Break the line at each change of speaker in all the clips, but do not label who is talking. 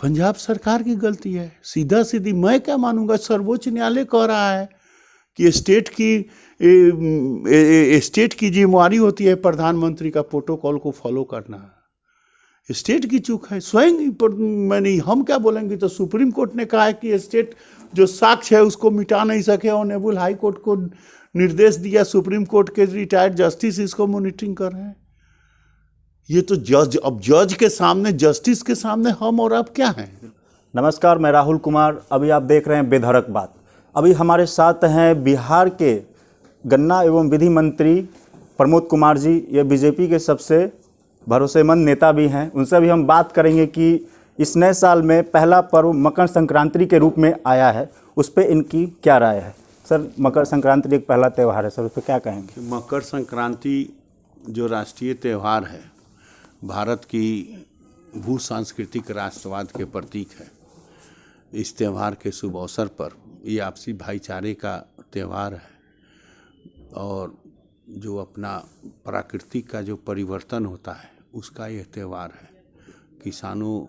पंजाब सरकार की गलती है, सीधा सीधी। मैं क्या मानूंगा, सर्वोच्च न्यायालय कह रहा है कि स्टेट की जिम्मेवारी होती है प्रधानमंत्री का प्रोटोकॉल को फॉलो करना। स्टेट की चूक है, स्वयं मैंने, हम क्या बोलेंगे। तो सुप्रीम कोर्ट ने कहा है कि स्टेट जो साक्ष्य है उसको मिटा नहीं सके। ऑनरेबल हाई कोर्ट को निर्देश दिया, सुप्रीम कोर्ट के रिटायर्ड जस्टिस इसको मॉनिटरिंग कर रहे हैं। ये तो जज के सामने, जस्टिस के सामने हम और आप क्या हैं।
नमस्कार, मैं राहुल कुमार। अभी आप देख रहे हैं बेधड़क बात। अभी हमारे साथ हैं बिहार के गन्ना एवं विधि मंत्री प्रमोद कुमार जी। ये बीजेपी के सबसे भरोसेमंद नेता भी हैं। उनसे भी हम बात करेंगे कि इस नए साल में पहला पर्व मकर संक्रांति के रूप में आया है, उस पर इनकी क्या राय है। सर, मकर संक्रांति एक पहला त्यौहार है, सर उस पर क्या कहेंगे।
मकर संक्रांति जो राष्ट्रीय त्यौहार है, भारत की भू सांस्कृतिक राष्ट्रवाद के प्रतीक है। इस त्यौहार के शुभ अवसर पर ये आपसी भाईचारे का त्यौहार है और जो अपना प्राकृतिक का जो परिवर्तन होता है उसका यह त्यौहार है। किसानों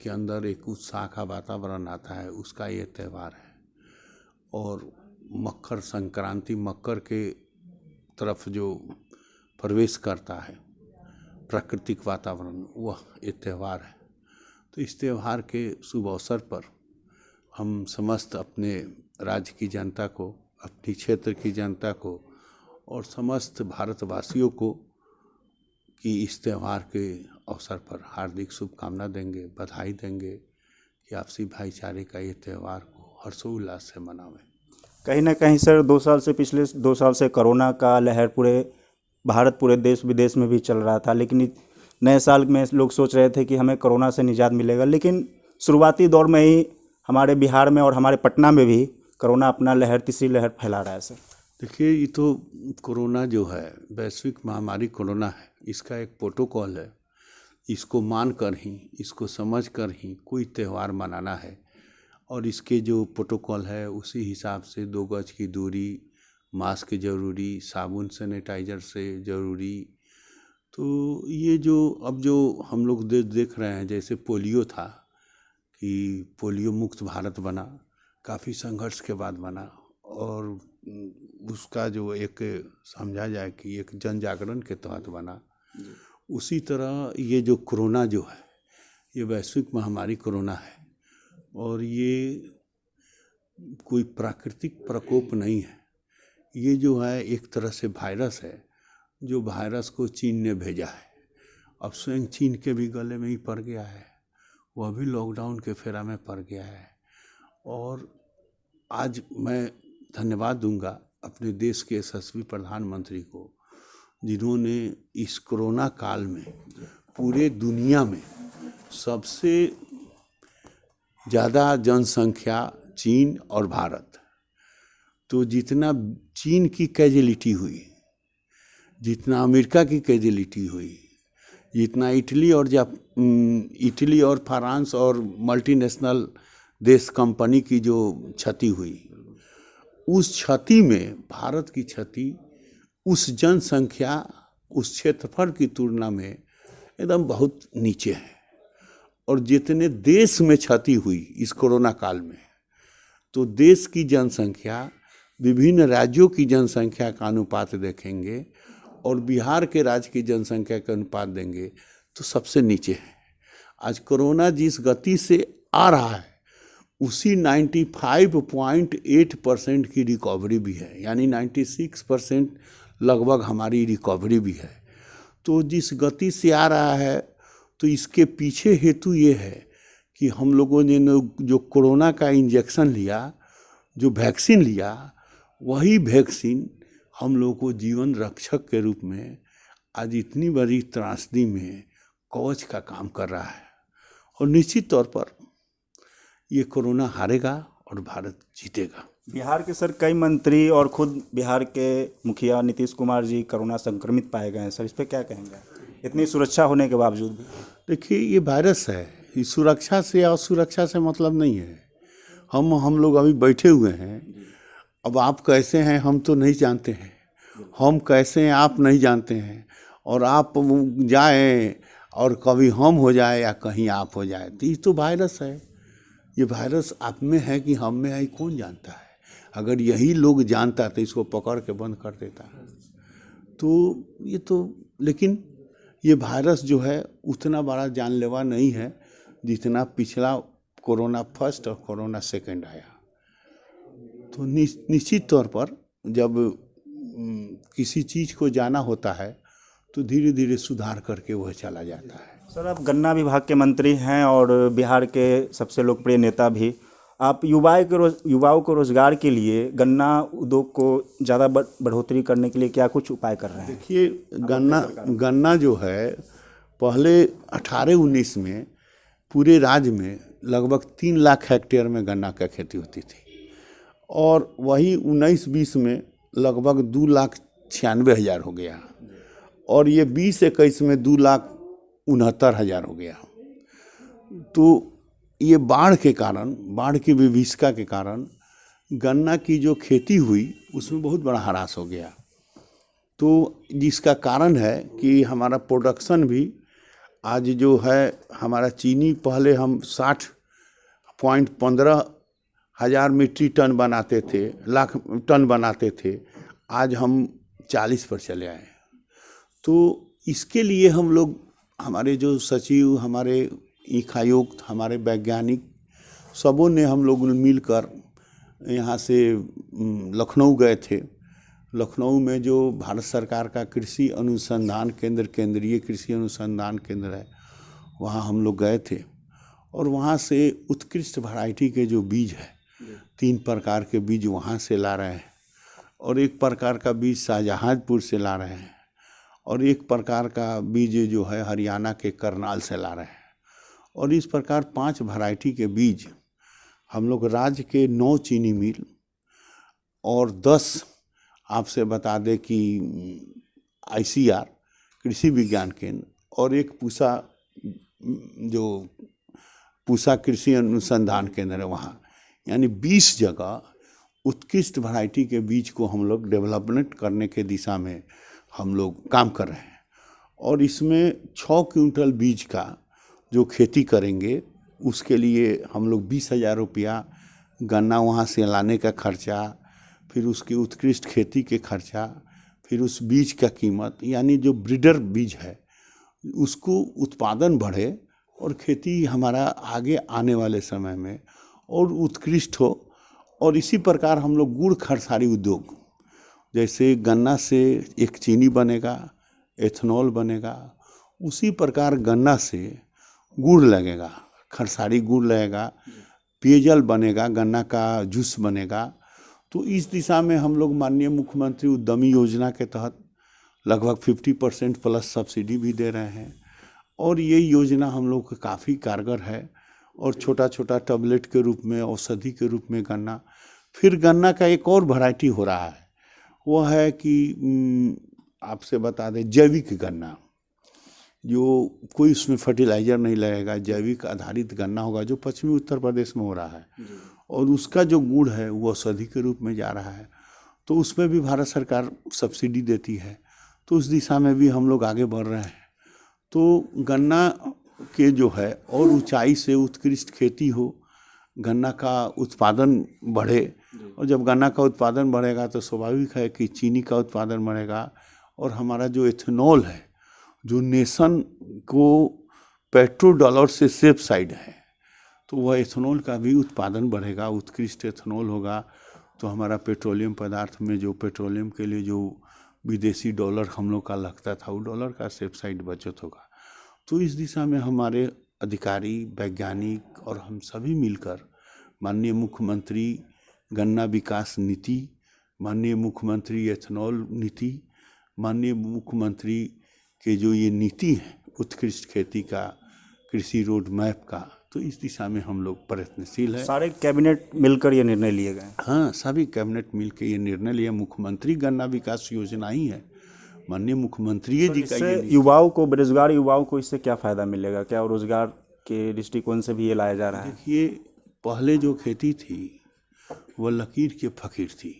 के अंदर एक उत्साह का वातावरण आता है, उसका यह त्यौहार है। और मकर संक्रांति, मकर के तरफ जो प्रवेश करता है प्राकृतिक वातावरण, वह एक त्यौहार है। तो इस त्यौहार के शुभ अवसर पर हम समस्त अपने राज्य की जनता को, अपनी क्षेत्र की जनता को और समस्त भारतवासियों को कि इस त्यौहार के अवसर पर हार्दिक शुभकामना देंगे, बधाई देंगे कि आपसी भाईचारे का ये त्यौहार को हर्षोल्लास से मनावें।
कहीं ना कहीं सर पिछले 2 साल से कोरोना का लहर पूरे भारत, पूरे देश विदेश में भी चल रहा था, लेकिन नए साल में लोग सोच रहे थे कि हमें कोरोना से निजात मिलेगा। लेकिन शुरुआती दौर में ही हमारे बिहार में और हमारे पटना में भी कोरोना अपना तीसरी लहर फैला रहा है। सर
देखिए, ये तो कोरोना जो है वैश्विक महामारी कोरोना है, इसका एक प्रोटोकॉल है। इसको मान कर ही, इसको समझ कर ही कोई त्यौहार मनाना है और इसके जो प्रोटोकॉल है उसी हिसाब से 2 गज की दूरी, मास्क जरूरी, साबुन सैनिटाइजर से जरूरी। तो ये जो अब जो हम लोग देख रहे हैं, जैसे पोलियो था कि पोलियो मुक्त भारत बना, काफ़ी संघर्ष के बाद बना और उसका जो एक समझा जाए कि एक जन जागरण के तहत बना। उसी तरह ये जो कोरोना जो है, ये वैश्विक महामारी कोरोना है और ये कोई प्राकृतिक प्रकोप नहीं है। ये जो है एक तरह से वायरस है, जो वायरस को चीन ने भेजा है। अब स्वयं चीन के भी गले में ही पड़ गया है, वह भी लॉकडाउन के फेरा में पड़ गया है। और आज मैं धन्यवाद दूंगा अपने देश के यशस्वी प्रधानमंत्री को, जिन्होंने इस कोरोना काल में पूरे दुनिया में सबसे ज़्यादा जनसंख्या चीन और भारत, तो जितना चीन की कैजुअलिटी हुई, जितना अमेरिका की कैजुअलिटी हुई, जितना इटली और फ्रांस और मल्टीनेशनल देश कंपनी की जो क्षति हुई, उस क्षति में भारत की क्षति उस जनसंख्या, उस क्षेत्रफल की तुलना में एकदम बहुत नीचे है। और जितने देश में क्षति हुई इस कोरोना काल में, तो देश की जनसंख्या, विभिन्न राज्यों की जनसंख्या का अनुपात देखेंगे और बिहार के राज्य की जनसंख्या का अनुपात देंगे तो सबसे नीचे है। आज कोरोना जिस गति से आ रहा है उसी 95.8% की रिकवरी भी है, यानी 96% लगभग हमारी रिकवरी भी है। तो जिस गति से आ रहा है, तो इसके पीछे हेतु ये है कि हम लोगों ने जो कोरोना का इंजेक्शन लिया, जो वैक्सीन लिया, वही वैक्सीन हम लोगों को जीवन रक्षक के रूप में आज इतनी बड़ी त्रासदी में कवच का काम कर रहा है। और निश्चित तौर पर ये कोरोना हारेगा और भारत जीतेगा।
बिहार के सर कई मंत्री और खुद बिहार के मुखिया नीतीश कुमार जी कोरोना संक्रमित पाए गए हैं। सर इस पर क्या कहेंगे, इतनी सुरक्षा होने के बावजूद भी?
देखिए, ये वायरस है, इस सुरक्षा से या असुरक्षा से मतलब नहीं है। हम लोग अभी बैठे हुए हैं, अब आप कैसे हैं हम तो नहीं जानते हैं, हम कैसे हैं आप नहीं जानते हैं। और आप जाएं और कभी हम हो जाए या कहीं आप हो जाए, तो ये तो वायरस है। ये वायरस आप में है कि हम में है, कौन जानता है। अगर यही लोग जानता तो इसको पकड़ के बंद कर देता। तो ये तो, लेकिन ये वायरस जो है उतना बड़ा जानलेवा नहीं है जितना पिछला कोरोना फर्स्ट और कोरोना सेकंड आया। तो निश्चित तौर पर जब किसी चीज़ को जाना होता है तो धीरे धीरे सुधार करके वह चला जाता है।
सर, आप गन्ना विभाग के मंत्री हैं और बिहार के सबसे लोकप्रिय नेता भी। आप युवाओं को रोजगार के लिए गन्ना उद्योग को ज़्यादा बढ़ोतरी करने के लिए क्या कुछ उपाय कर रहे हैं?
देखिए, गन्ना जो है पहले 18-19 में पूरे राज्य में लगभग 3 लाख हेक्टेयर में गन्ना का खेती होती थी, और वही 19-20 में लगभग 2,96,000 हो गया, और ये 20-21 में 2,69,000 हो गया। तो ये बाढ़ के कारण, बाढ़ की विभीषिका के कारण गन्ना की जो खेती हुई उसमें बहुत बड़ा ह्रास हो गया। तो जिसका कारण है कि हमारा प्रोडक्शन भी आज जो है, हमारा चीनी पहले हम 60.15 हज़ार मीट्रिक टन बनाते थे, लाख टन बनाते थे, आज हम 40 पर चले आए। तो इसके लिए हम लोग, हमारे जो सचिव, हमारे इकायुक्त, हमारे वैज्ञानिक, सबों ने हम लोग मिलकर यहाँ से लखनऊ गए थे। लखनऊ में जो भारत सरकार का कृषि अनुसंधान केंद्र, केंद्रीय कृषि अनुसंधान केंद्र है, वहाँ हम लोग गए थे, और वहाँ से उत्कृष्ट वैरायटी के जो बीज है, 3 प्रकार के बीज वहाँ से ला रहे हैं, और 1 प्रकार का बीज शाहजहांपुर से ला रहे हैं, और 1 प्रकार का बीज जो है हरियाणा के करनाल से ला रहे हैं। और इस प्रकार 5 वैरायटी के बीज हम लोग राज्य के 9 चीनी मिल और 10, आपसे बता दें कि ICR कृषि विज्ञान केंद्र, और 1 पूसा कृषि अनुसंधान केंद्र है वहाँ, यानी 20 जगह उत्कृष्ट वैरायटी के बीज को हम लोग डेवलपमेंट करने के दिशा में हम लोग काम कर रहे हैं। और इसमें 6 क्विंटल बीज का जो खेती करेंगे उसके लिए हम लोग 20,000 रुपया गन्ना वहाँ से लाने का खर्चा, फिर उसकी उत्कृष्ट खेती के खर्चा, फिर उस बीज का कीमत, यानी जो ब्रीडर बीज है उसको उत्पादन बढ़े और खेती हमारा आगे आने वाले समय में और उत्कृष्ट हो। और इसी प्रकार हम लोग गुड़ खरसारी उद्योग, जैसे गन्ना से एक चीनी बनेगा, एथेनॉल बनेगा, उसी प्रकार गन्ना से गुड़ लगेगा, खरसारी गुड़ लगेगा, पेयजल बनेगा, गन्ना का जूस बनेगा। तो इस दिशा में हम लोग माननीय मुख्यमंत्री उद्यमी योजना के तहत लगभग 50% प्लस सब्सिडी भी दे रहे हैं, और ये योजना हम लोग को काफ़ी कारगर है। और छोटा छोटा टैबलेट के रूप में, औषधि के रूप में गन्ना, फिर गन्ना का एक और वैरायटी हो रहा है, वो है कि आपसे बता दें जैविक गन्ना, जो कोई उसमें फर्टिलाइज़र नहीं लगेगा, जैविक आधारित गन्ना होगा, जो पश्चिमी उत्तर प्रदेश में हो रहा है, और उसका जो गुड़ है वो औषधि के रूप में जा रहा है। तो उसमें भी भारत सरकार सब्सिडी देती है, तो उस दिशा में भी हम लोग आगे बढ़ रहे हैं। तो गन्ना के जो है और ऊंचाई से उत्कृष्ट खेती हो, गन्ना का उत्पादन बढ़े, और जब गन्ना का उत्पादन बढ़ेगा तो स्वाभाविक है कि चीनी का उत्पादन बढ़ेगा, और हमारा जो एथेनॉल है, जो नेशन को पेट्रो डॉलर से सेफ साइड है, तो वह एथेनॉल का भी उत्पादन बढ़ेगा, उत्कृष्ट एथेनॉल होगा। तो हमारा पेट्रोलियम पदार्थ में जो पेट्रोलियम के लिए जो विदेशी डॉलर हम लोग का लगता था, वो डॉलर का सेफ साइड बचत होगा। तो इस दिशा में हमारे अधिकारी, वैज्ञानिक और हम सभी मिलकर माननीय मुख्यमंत्री गन्ना विकास नीति, माननीय मुख्यमंत्री एथेनॉल नीति, माननीय मुख्यमंत्री के जो ये नीति है उत्कृष्ट खेती का, कृषि रोड मैप का, तो इस दिशा में हम लोग प्रयत्नशील है।
सारे कैबिनेट मिलकर ये निर्णय लिए गए?
हाँ, सभी कैबिनेट मिलकर ये निर्णय लिया। मुख्यमंत्री गन्ना विकास योजना ही है, माननीय मुख्यमंत्री जी का। ये
युवाओं को, बेरोजगार युवाओं को इससे क्या फ़ायदा मिलेगा? क्या रोजगार के दृष्टिकोण से भी ये लाया जा रहा है?
देखिए, पहले जो खेती थी वह लकीर के फकीर थी,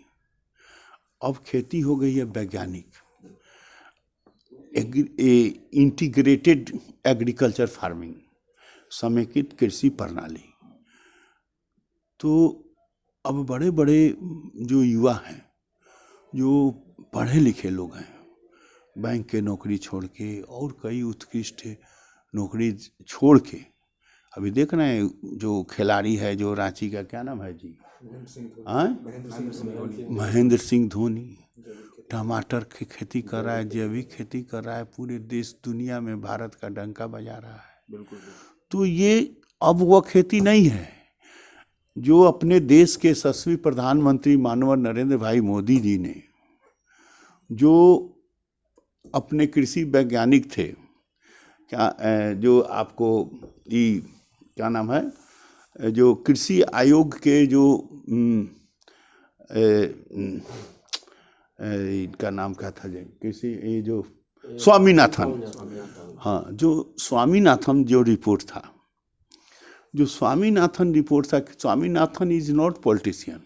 अब खेती हो गई है वैज्ञानिक। इंटीग्रेटेड एग्रीकल्चर फार्मिंग, समेकित कृषि प्रणाली। तो अब बड़े बड़े जो युवा हैं, जो पढ़े लिखे लोग हैं, बैंक के नौकरी छोड़ के और कई उत्कृष्ट नौकरी छोड़ के, अभी देख रहे हैं जो खिलाड़ी है, जो रांची का क्या नाम है जी, महेंद्र सिंह धोनी, टमाटर की खेती कर रहा है, जैविक खेती कर रहा है, पूरे देश दुनिया में भारत का डंका बजा रहा है। तो ये अब वह खेती नहीं है जो अपने देश के यशस्वी प्रधानमंत्री माननीय नरेंद्र भाई मोदी जी ने, जो अपने कृषि वैज्ञानिक थे, क्या जो आपको क्या नाम है, जो कृषि आयोग के जो इनका नाम क्या था, जो कृषि ये जो स्वामीनाथन, हाँ, जो स्वामीनाथन जो रिपोर्ट था, जो स्वामीनाथन रिपोर्ट था, Swaminathan is not politician.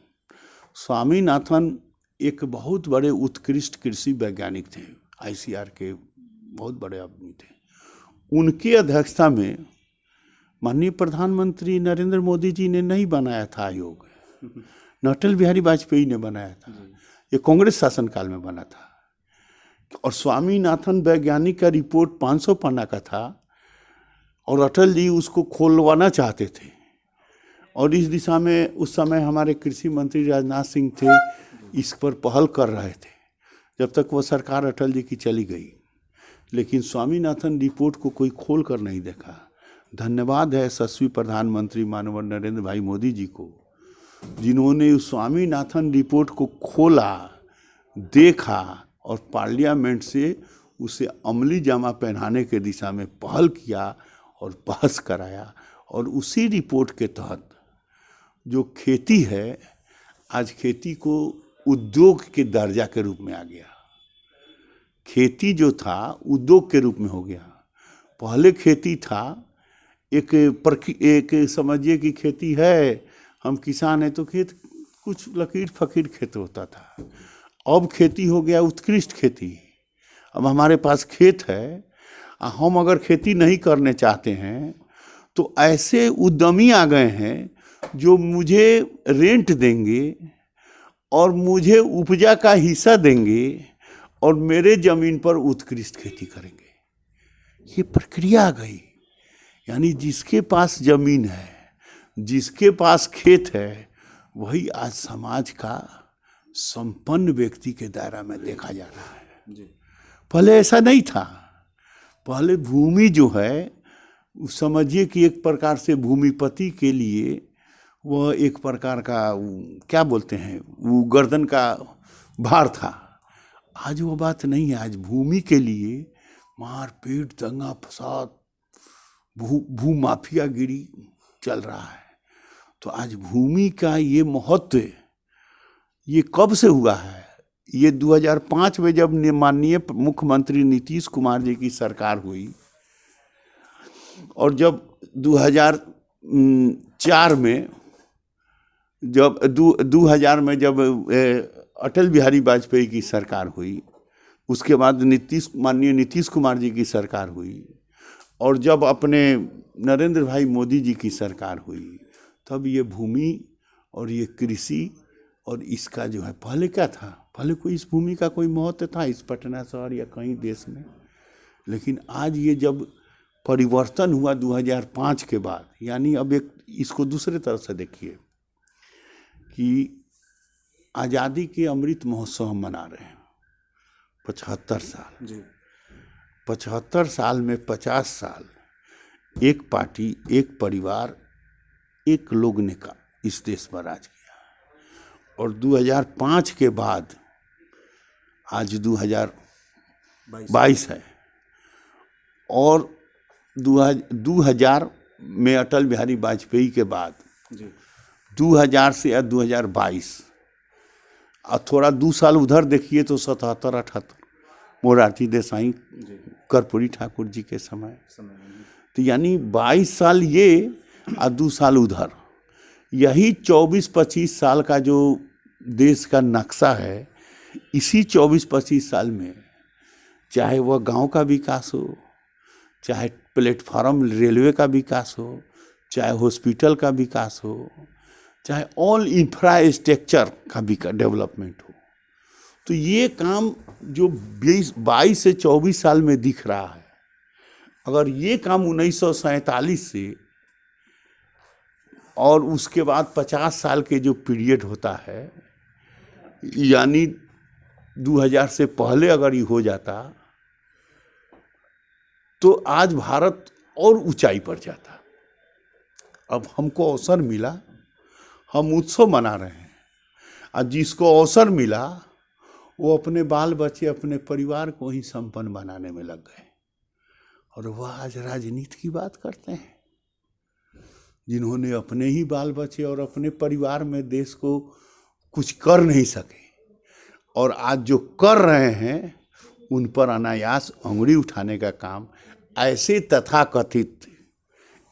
Swaminathan एक बहुत बड़े उत्कृष्ट कृषि वैज्ञानिक थे, ICAR के बहुत बड़े आदमी थे। उनकी अध्यक्षता में माननीय प्रधानमंत्री नरेंद्र मोदी जी ने नहीं बनाया था आयोग, अटल बिहारी वाजपेयी ने बनाया था, ये कांग्रेस शासनकाल में बना था। और स्वामीनाथन वैज्ञानिक का रिपोर्ट 500 पन्ना का था और अटल जी उसको खोलवाना चाहते थे। और इस दिशा में उस समय हमारे कृषि मंत्री राजनाथ सिंह थे, इस पर पहल कर रहे थे, जब तक वह सरकार अटल जी की चली गई। लेकिन स्वामीनाथन रिपोर्ट को कोई खोल कर नहीं देखा। धन्यवाद है यशस्वी प्रधानमंत्री माननीय नरेंद्र भाई मोदी जी को, जिन्होंने उस स्वामीनाथन रिपोर्ट को खोला, देखा और पार्लियामेंट से उसे अमली जामा पहनाने के दिशा में पहल किया और बहस कराया। और उसी रिपोर्ट के तहत जो खेती है, आज खेती को उद्योग के दर्जा के रूप में आ गया। खेती जो था उद्योग के रूप में हो गया। पहले खेती था एक समझिए कि खेती है, हम किसान हैं तो खेत कुछ लकीर फकीर खेत होता था। अब खेती हो गया उत्कृष्ट खेती। अब हमारे पास खेत है, हम अगर खेती नहीं करने चाहते हैं तो ऐसे उद्यमी आ गए हैं जो मुझे रेंट देंगे और मुझे उपजा का हिस्सा देंगे और मेरे जमीन पर उत्कृष्ट खेती करेंगे। ये प्रक्रिया आ गई। यानी जिसके पास जमीन है, जिसके पास खेत है, वही आज समाज का संपन्न व्यक्ति के दायरा में देखा जा रहा है। पहले ऐसा नहीं था। पहले भूमि जो है, समझिए कि एक प्रकार से भूमिपति के लिए वह एक प्रकार का क्या बोलते हैं, वो गर्दन का भार था। आज वो बात नहीं है। आज भूमि के लिए मारपीट, दंगा फसाद, भू माफियागिरी चल रहा है। तो आज भूमि का ये महत्व ये कब से हुआ है? ये 2005 में जब माननीय मुख्यमंत्री नीतीश कुमार जी की सरकार हुई और जब 2004 में जब 2000 में जब अटल बिहारी वाजपेयी की सरकार हुई, उसके बाद माननीय नीतीश कुमार जी की सरकार हुई और जब अपने नरेंद्र भाई मोदी जी की सरकार हुई, तब ये भूमि और ये कृषि और इसका जो है, पहले क्या था? पहले कोई इस भूमि का कोई महत्व था इस पटना शहर या कहीं देश में? लेकिन आज ये जब परिवर्तन हुआ 2005 के बाद, यानी अब एक इसको दूसरे तरह से देखिए कि आज़ादी के अमृत महोत्सव हम मना रहे हैं 75 साल जी। 75 साल में 50 साल एक पार्टी, एक परिवार, एक लोग ने का इस देश पर राज किया। और 2005 के बाद आज 2022 है और 2000 में अटल बिहारी वाजपेयी के बाद 2000 से 2022 और थोड़ा 2 साल उधर देखिए तो 77-78 मोरारजी देसाई, कर्पूरी ठाकुर जी के समय। तो यानी 22 साल ये और 2 साल उधर, यही 24-25 साल का जो देश का नक्शा है, इसी 24-25 साल में चाहे वह गांव का विकास हो, चाहे प्लेटफॉर्म रेलवे का विकास हो, चाहे हॉस्पिटल का विकास हो, चाहे ऑल इंफ्रास्ट्रक्चर का भी डेवलपमेंट हो। तो ये काम जो 22 से 24 साल में दिख रहा है, अगर ये काम 1947 से और उसके बाद 50 साल के जो पीरियड होता है, यानी 2000 से पहले अगर ये हो जाता तो आज भारत और ऊंचाई पर जाता। अब हमको अवसर मिला, हम उत्सव मना रहे हैं, और जिसको अवसर मिला वो अपने बाल बच्चे, अपने परिवार को ही संपन्न बनाने में लग गए, और वह आज राजनीति की बात करते हैं। जिन्होंने अपने ही बाल बच्चे और अपने परिवार में देश को कुछ कर नहीं सके, और आज जो कर रहे हैं उन पर अनायास अंगुली उठाने का काम ऐसे तथाकथित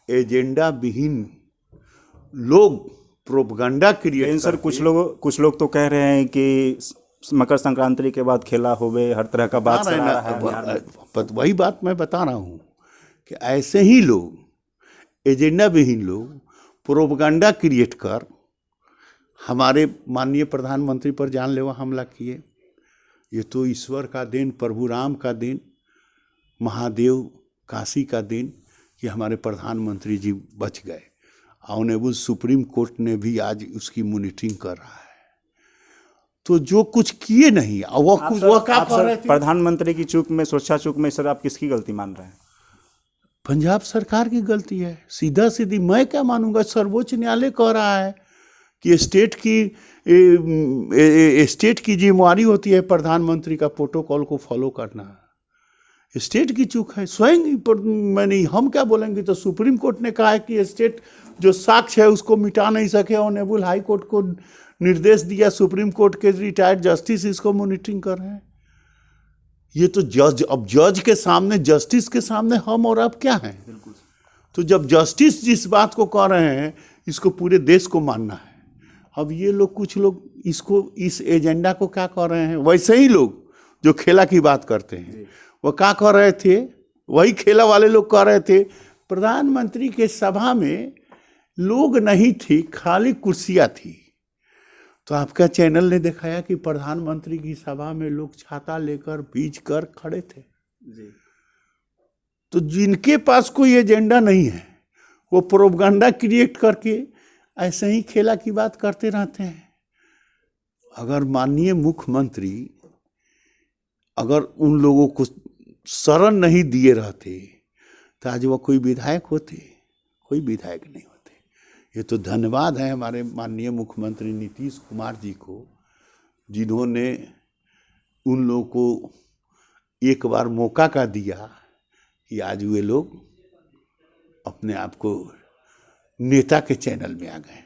एजेंडा विहीन लोग प्रोपगंडा क्रिएट।
सर कुछ लोग तो कह रहे हैं कि मकर संक्रांति के बाद खेला होवे, हर तरह का बात चल रहा है बिहार में।
वही बात मैं बता रहा हूँ कि ऐसे ही लोग, एजेंडा विहीन लोग प्रोपगंडा क्रिएट कर हमारे माननीय प्रधानमंत्री पर जानलेवा हमला किए। ये तो ईश्वर का दिन, प्रभु राम का दिन, महादेव काशी का दिन कि हमारे प्रधानमंत्री जी बच गए। ऑनरेबल सुप्रीम कोर्ट ने भी आज उसकी मॉनिटरिंग कर रहा है। तो जो कुछ किए नहीं, वह क्या कर रहे थे?
प्रधानमंत्री की चूक में, सुरक्षा चूक में सर आप किसकी गलती मान रहे हैं?
पंजाब सरकार की गलती है, सीधा सीधी। मैं क्या मानूंगा? सर्वोच्च न्यायालय कह रहा है कि स्टेट की जिम्मेवारी होती है प्रधानमंत्री का प्रोटोकॉल को फॉलो करना। स्टेट की चूक है, स्वयं मैंने, हम क्या बोलेंगे? तो सुप्रीम कोर्ट ने कहा है कि स्टेट जो साक्ष्य है उसको मिटा नहीं सके। ऑनरेबल हाई कोर्ट को निर्देश दिया, सुप्रीम कोर्ट के रिटायर्ड जस्टिस इसको मॉनिटरिंग कर रहे हैं। ये तो जज, अब जज के सामने, जस्टिस के सामने हम और आप क्या हैं? तो जब जस्टिस जिस बात को कह रहे हैं, इसको पूरे देश को मानना है। अब ये लोग, कुछ लोग इसको, इस एजेंडा को क्या कह रहे हैं? वैसे ही लोग जो खेला की बात करते हैं, वो क्या कह रहे थे? वही खेला वाले लोग कह रहे थे प्रधानमंत्री के सभा में लोग नहीं थी, खाली कुर्सियां थी। तो आपका चैनल ने दिखाया कि प्रधानमंत्री की सभा में लोग छाता लेकर, भीज कर खड़े थे जी। तो जिनके पास कोई एजेंडा नहीं है, वो प्रोपगंडा क्रिएट करके ऐसे ही खेला की बात करते रहते हैं। अगर माननीय मुख्यमंत्री अगर उन लोगों को शरण नहीं दिए रहते तो आज वो कोई विधायक होते? कोई विधायक नहीं होते। ये तो धन्यवाद है हमारे माननीय मुख्यमंत्री नीतीश कुमार जी को, जिन्होंने उन लोगों को एक बार मौका का दिया कि आज वे लोग अपने आप को नेता के चैनल में आ गए।